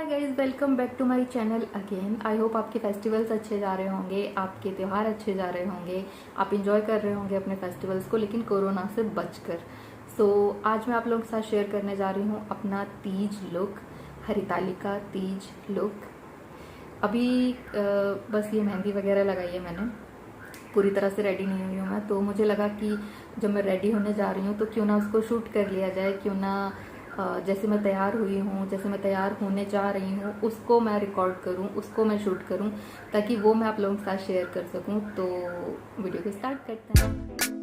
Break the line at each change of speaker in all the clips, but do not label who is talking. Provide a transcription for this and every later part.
Guys welcome back to my channel again. I hope आपके festivals अच्छे जा रहे होंगे, आपके त्यौहार अच्छे जा रहे होंगे, आप इंजॉय कर रहे होंगे अपने फेस्टिवल्स को, लेकिन कोरोना से बचकर। सो आज मैं आप लोगों के साथ शेयर करने जा रही हूँ अपना तीज लुक, हरितालिका तीज लुक। अभी बस ये मेहंदी वगैरह लगाई है मैंने, पूरी तरह से रेडी नहीं हुई हूँ मैं, तो मुझे लगा कि जब मैं रेडी होने जा रही हूँ तो क्यों ना उसको शूट कर लिया जाए, क्यों ना जैसे मैं तैयार हुई हूँ, जैसे मैं तैयार होने जा रही हूँ, उसको मैं रिकॉर्ड करूँ, उसको मैं शूट करूँ, ताकि वो मैं आप लोगों के साथ शेयर कर सकूँ। तो वीडियो को स्टार्ट करते हैं।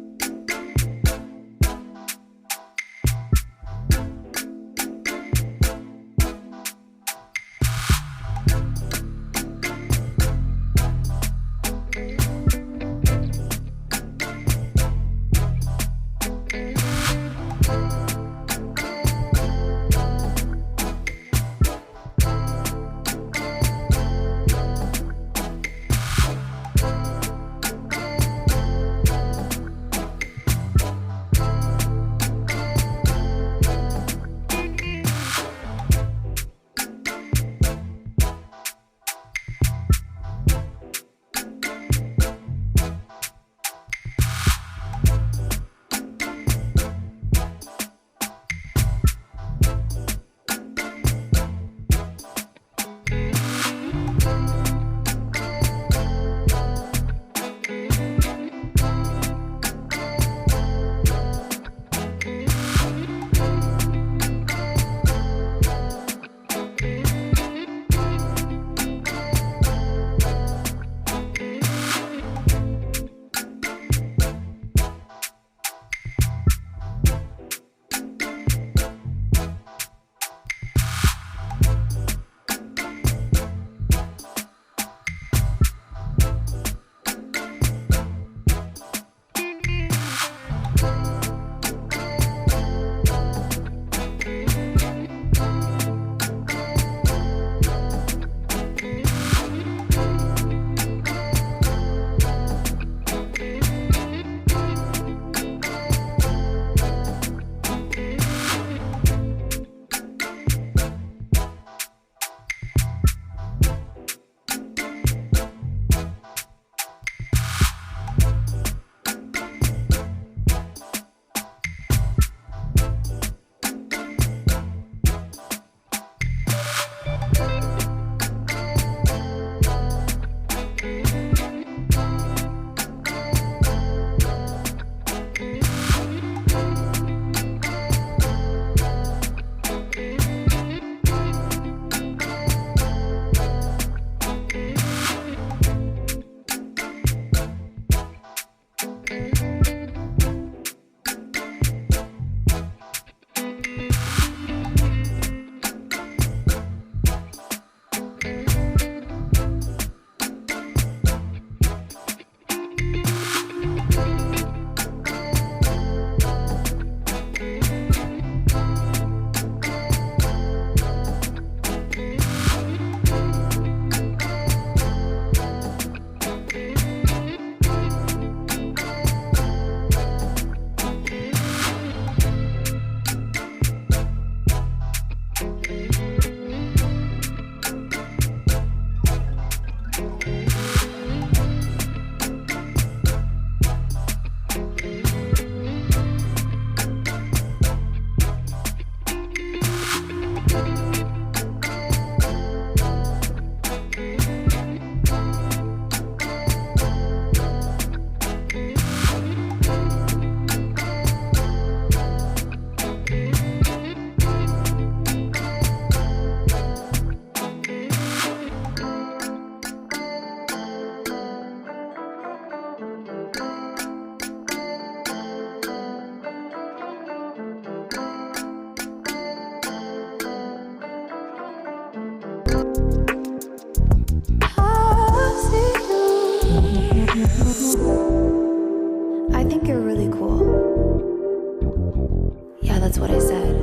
what I said.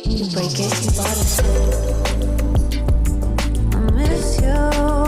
You break it, you bought it. I miss you.